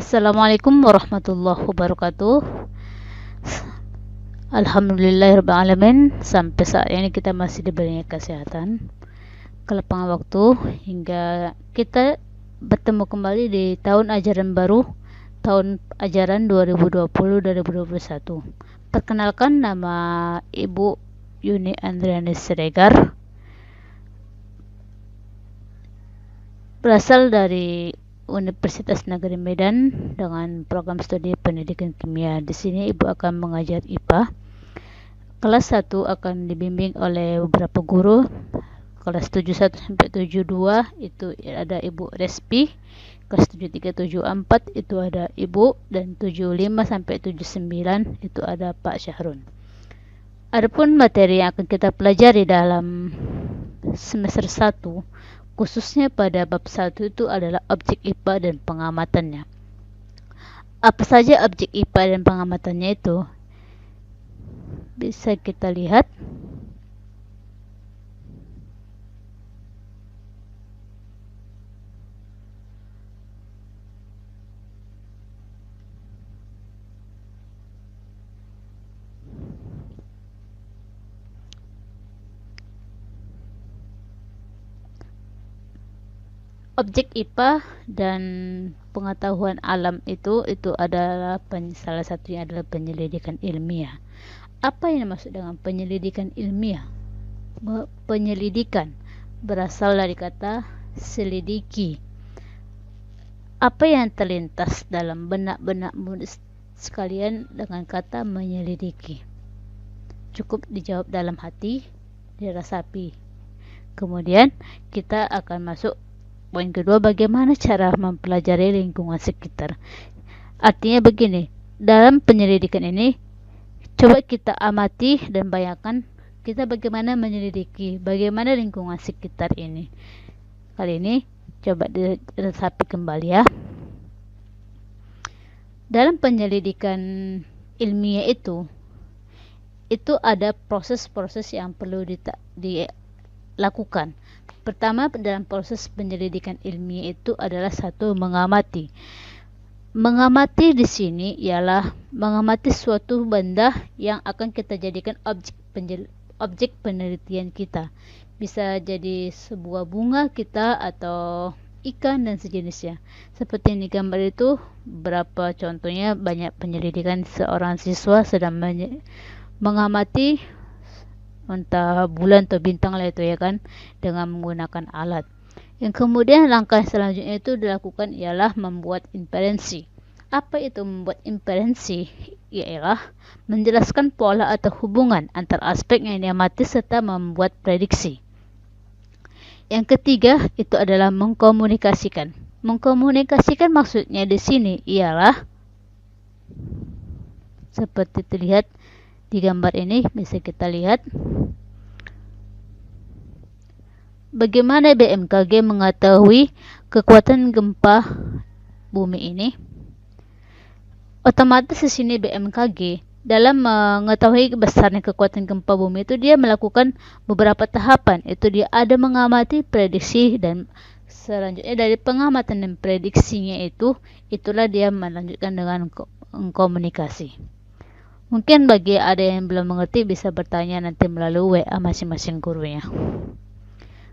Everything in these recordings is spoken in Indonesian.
Assalamualaikum warahmatullahi wabarakatuh. Alhamdulillahirrahmanirrahim. Sampai saat ini kita masih diberi kesehatan, kelapangan waktu, hingga kita bertemu kembali di tahun ajaran baru, tahun ajaran 2020-2021. Perkenalkan, nama Ibu Yuni Andriani Siregar, berasal dari Universitas Negeri Medan dengan program studi pendidikan kimia. Di sini Ibu akan mengajar IPA. Kelas 1 akan dibimbing oleh beberapa guru. Kelas 71 sampai 72 itu ada Ibu Respi. Kelas 73 74 itu ada Ibu, dan 75 sampai 79 itu ada Pak Syahrun. Adapun materi yang akan kita pelajari dalam semester 1, khususnya pada bab 1 itu adalah objek IPA dan pengamatannya. Apa saja objek IPA dan pengamatannya itu? Bisa kita lihat. Objek IPA dan pengetahuan alam itu adalah salah satunya adalah penyelidikan ilmiah. Apa yang dimaksud dengan penyelidikan ilmiah? Penyelidikan berasal dari kata selidiki. Apa yang terlintas dalam benak-benakmu sekalian dengan kata menyelidiki? Cukup dijawab dalam hati, dirasapi. Kemudian kita akan masuk poin kedua, bagaimana cara mempelajari lingkungan sekitar. Artinya begini, dalam penyelidikan ini coba kita amati dan bayangkan kita bagaimana menyelidiki bagaimana lingkungan sekitar ini. Kali ini coba diresapi kembali ya. Dalam penyelidikan ilmiah itu ada proses-proses yang perlu dilakukan. Pertama, dalam proses penyelidikan ilmiah itu adalah satu, mengamati. Mengamati di sini ialah mengamati suatu benda yang akan kita jadikan objek penelitian kita. Bisa jadi sebuah bunga kita atau ikan dan sejenisnya. Seperti ini gambar itu, berapa contohnya banyak penyelidikan seorang siswa sedang mengamati entah bulan atau bintang lah itu ya kan, dengan menggunakan alat. Yang kemudian langkah selanjutnya itu dilakukan ialah membuat inferensi. Apa itu membuat inferensi? Ialah menjelaskan pola atau hubungan antar aspek yang diamati serta membuat prediksi. Yang ketiga itu adalah mengkomunikasikan. Mengkomunikasikan maksudnya di sini ialah seperti terlihat di gambar ini, bisa kita lihat bagaimana BMKG mengetahui kekuatan gempa bumi ini. Otomatis di sini BMKG dalam mengetahui besarnya kekuatan gempa bumi itu dia melakukan beberapa tahapan. Itu dia ada mengamati, prediksi, dan selanjutnya dari pengamatan dan prediksinya itulah dia melanjutkan dengan komunikasi. Mungkin bagi ada yang belum mengerti bisa bertanya nanti melalui WA masing-masing gurunya.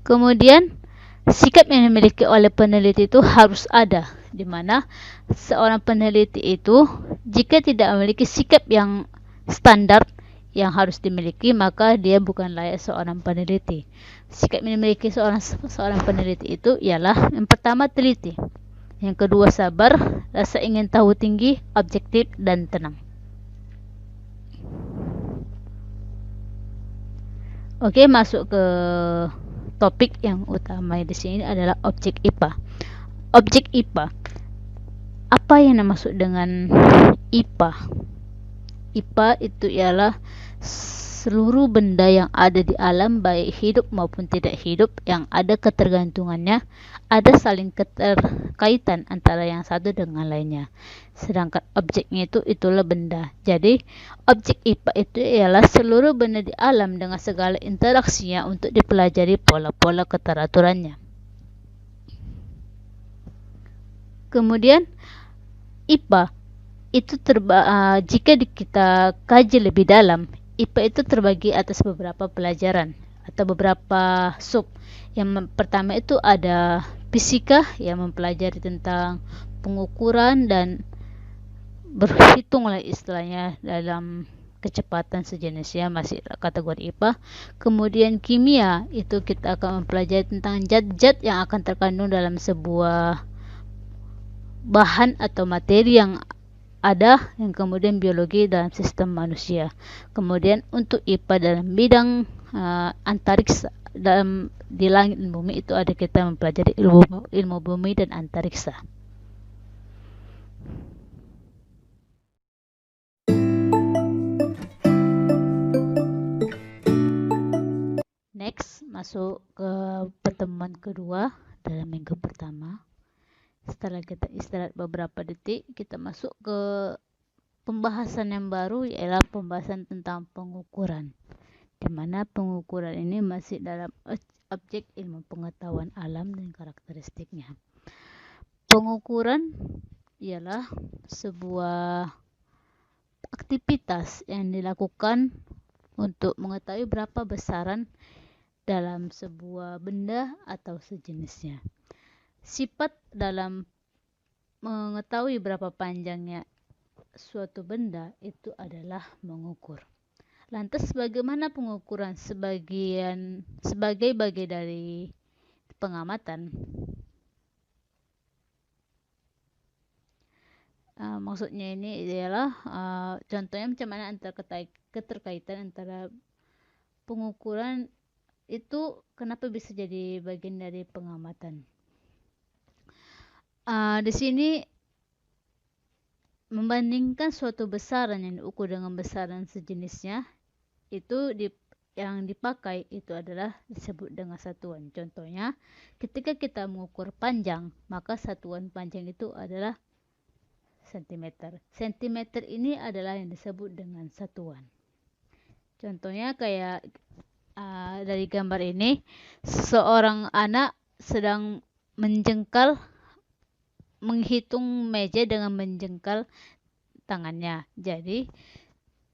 Kemudian sikap yang dimiliki oleh peneliti itu harus ada, di mana seorang peneliti itu jika tidak memiliki sikap yang standar yang harus dimiliki, maka dia bukan layak seorang peneliti. Sikap yang dimiliki seorang peneliti itu ialah yang pertama teliti, yang kedua sabar, rasa ingin tahu tinggi, objektif, dan tenang. Oke, masuk ke topik yang utama di sini adalah objek IPA. Objek IPA. Apa yang dimaksud dengan IPA? IPA itu ialah seluruh benda yang ada di alam, baik hidup maupun tidak hidup, yang ada ketergantungannya, ada saling keterkaitan antara yang satu dengan lainnya. Sedangkan objeknya itulah benda. Jadi objek IPA itu ialah seluruh benda di alam dengan segala interaksinya untuk dipelajari pola-pola keteraturannya. Kemudian IPA itu jika kita kaji lebih dalam, IPA itu terbagi atas beberapa pelajaran atau beberapa sub. Yang pertama itu ada fisika yang mempelajari tentang pengukuran dan berhitung lah istilahnya dalam kecepatan sejenisnya, masih kategori IPA. Kemudian kimia itu kita akan mempelajari tentang zat-zat yang akan terkandung dalam sebuah bahan atau materi yang ada, yang kemudian biologi dalam sistem manusia. Kemudian untuk IPA dalam bidang antariksa, di langit dan bumi itu ada kita mempelajari ilmu bumi dan antariksa. Next, masuk ke pertemuan kedua dalam minggu pertama. Setelah kita istirahat beberapa detik, kita masuk ke pembahasan yang baru, yaitu pembahasan tentang pengukuran, di mana pengukuran ini masih dalam objek ilmu pengetahuan alam dan karakteristiknya. Pengukuran ialah sebuah aktivitas yang dilakukan untuk mengetahui berapa besaran dalam sebuah benda atau sejenisnya. Sifat dalam mengetahui berapa panjangnya suatu benda itu adalah mengukur. Lantas bagaimana pengukuran sebagai bagian dari pengamatan? Maksudnya ini adalah contohnya macam mana keterkaitan antara pengukuran itu kenapa bisa jadi bagian dari pengamatan. Di sini membandingkan suatu besaran yang diukur dengan besaran sejenisnya, itu yang dipakai itu adalah disebut dengan satuan. Contohnya, ketika kita mengukur panjang, maka satuan panjang itu adalah sentimeter. Sentimeter ini adalah yang disebut dengan satuan. Contohnya kayak dari gambar ini, seorang anak sedang menghitung meja dengan menjengkal tangannya. Jadi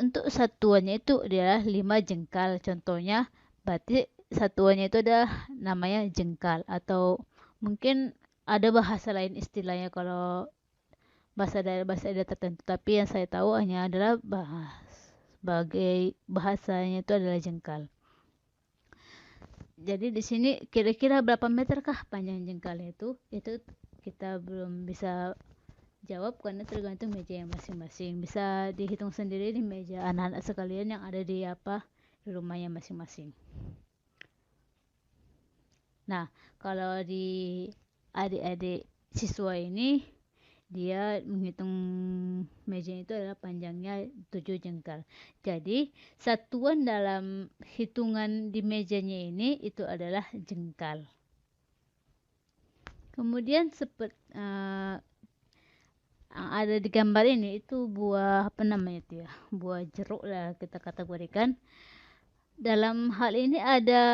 untuk satuannya itu adalah 5 jengkal. Contohnya berarti satuannya itu adalah namanya jengkal, atau mungkin ada bahasa lain istilahnya kalau bahasa daerah tertentu, tapi yang saya tahu hanya adalah sebagai bahasanya itu adalah jengkal. Jadi di sini kira-kira berapa meter kah panjang jengkalnya itu kita belum bisa jawab karena tergantung meja yang masing-masing. Bisa dihitung sendiri di meja anak-anak sekalian yang ada di rumahnya masing-masing. Nah, kalau di adik-adik siswa ini, dia menghitung mejanya itu adalah panjangnya 7 jengkal. Jadi satuan dalam hitungan di mejanya ini itu adalah jengkal. Kemudian seperti ada di gambar ini itu buah buah jeruk lah kita kategorikan. Dalam hal ini ada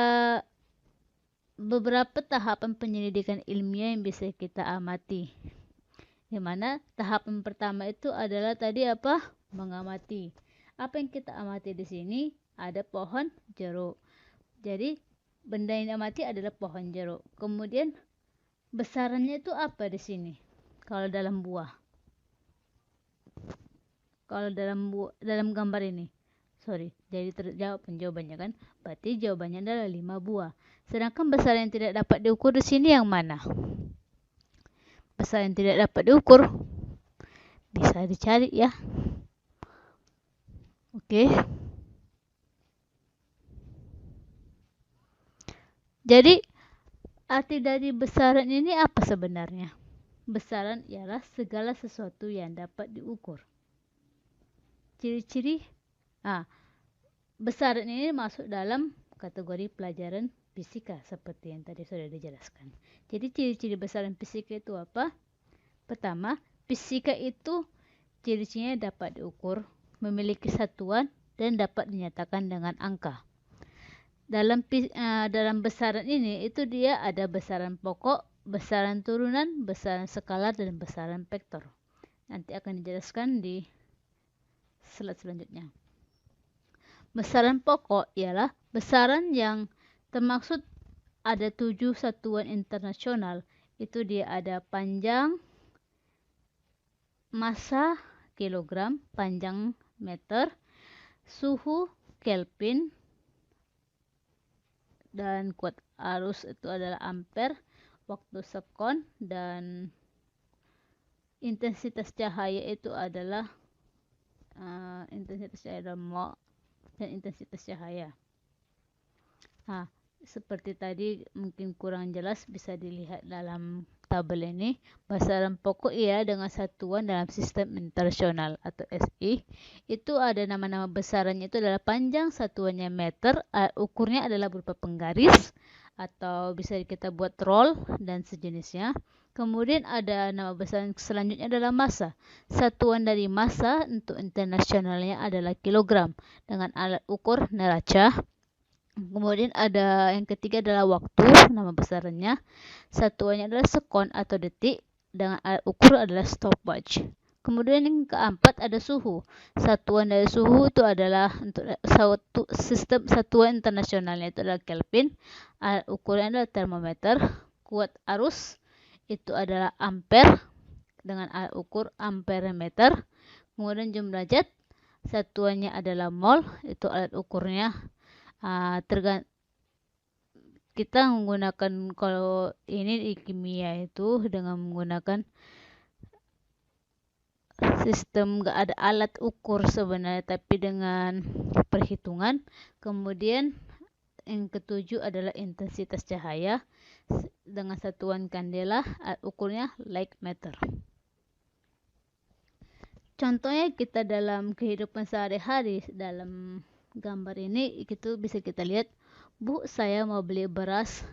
beberapa tahapan penyelidikan ilmiah yang bisa kita amati. Di mana tahapan pertama itu adalah tadi mengamati. Apa yang kita amati di sini? Ada pohon jeruk. Jadi benda yang diamati adalah pohon jeruk. Kemudian besarannya itu apa di sini? Kalau dalam buah. Kalau dalam gambar ini. Jadi terjawab penjawabannya kan? Berarti jawabannya adalah 5 buah. Sedangkan besar yang tidak dapat diukur di sini yang mana? Besar yang tidak dapat diukur bisa dicari ya. Oke. Jadi arti dari besaran ini apa sebenarnya? Besaran ialah segala sesuatu yang dapat diukur. Ciri-ciri besaran ini masuk dalam kategori pelajaran fisika seperti yang tadi sudah dijelaskan. Jadi ciri-ciri besaran fisika itu apa? Pertama, fisika itu ciri-cirinya dapat diukur, memiliki satuan, dan dapat dinyatakan dengan angka. Dalam besaran ini itu dia ada besaran pokok, besaran turunan, besaran skalar, dan besaran vektor. Nanti akan dijelaskan di slide selanjutnya. Besaran pokok ialah besaran yang termaksud ada 7 satuan internasional. Itu dia ada panjang, massa kilogram, panjang meter, suhu Kelvin, dan kuat arus itu adalah ampere, waktu sekon, dan intensitas cahaya itu adalah mol dan intensitas cahaya. Nah, seperti tadi mungkin kurang jelas, bisa dilihat dalam tabel ini. Besaran pokok ia dengan satuan dalam sistem internasional atau SI. Itu ada nama-nama besarannya, itu adalah panjang, satuannya meter, ukurnya adalah berupa penggaris atau bisa kita buat roll dan sejenisnya. Kemudian ada nama besaran selanjutnya adalah massa. Satuan dari massa untuk internasionalnya adalah kilogram dengan alat ukur neraca. Kemudian ada yang ketiga adalah waktu, nama besarannya. Satuannya adalah sekon atau detik dengan alat ukur adalah stopwatch. Kemudian yang keempat ada suhu. Satuan dari suhu itu adalah untuk sistem satuan internasionalnya itu adalah Kelvin. Alat ukurnya adalah termometer. Kuat arus itu adalah ampere dengan alat ukur amperemeter. Kemudian jumlah zat, satuannya adalah mol, itu alat ukurnya. Kita menggunakan, kalau ini di kimia itu dengan menggunakan sistem, nggak ada alat ukur sebenarnya, tapi dengan perhitungan. Kemudian yang ketujuh adalah intensitas cahaya dengan satuan kandela, alat ukurnya light meter. Contohnya kita dalam kehidupan sehari-hari, dalam gambar ini itu bisa kita lihat, Bu, saya mau beli beras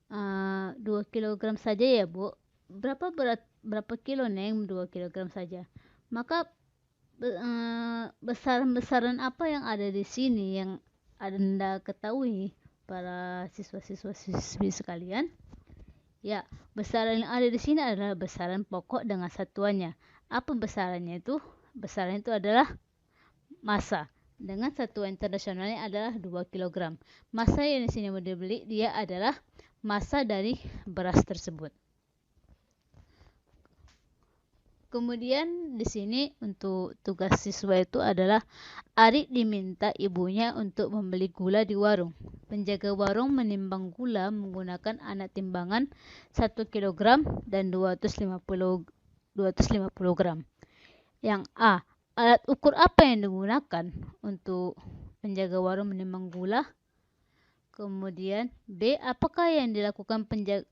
2 kg saja ya, Bu. Berapa kilo, Neng? 2 kg saja. Maka besaran apa yang ada di sini yang Anda ketahui, para siswa-siswi sekalian? Ya, besaran yang ada di sini adalah besaran pokok dengan satuannya. Apa besarannya itu? Besaran itu adalah massa. Dengan satuan internasionalnya adalah 2 kg. Massa yang di sini mau dibeli, dia adalah massa dari beras tersebut. Kemudian di sini untuk tugas siswa itu adalah Arik diminta ibunya untuk membeli gula di warung. Penjaga warung menimbang gula menggunakan alat timbangan 1 kg dan 250 gram. Yang A, alat ukur apa yang digunakan untuk penjaga warung menimbang gula? Kemudian B, apakah yang dilakukan penjaga,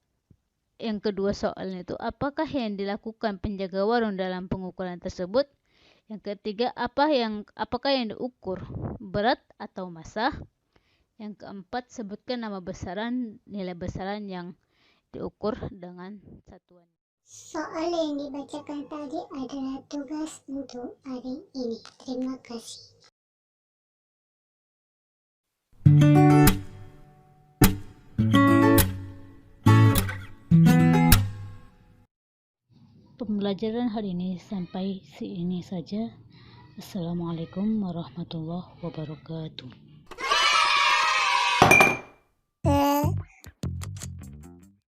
yang kedua soalnya itu, apakah yang dilakukan penjaga warung dalam pengukuran tersebut? Yang ketiga, apakah yang diukur, berat atau massa? Yang keempat, sebutkan nama besaran, nilai besaran yang diukur dengan satuan. Soal yang dibacakan tadi adalah tugas untuk hari ini. Terima kasih. Pembelajaran hari ini sampai sini saja. Assalamualaikum warahmatullahi wabarakatuh.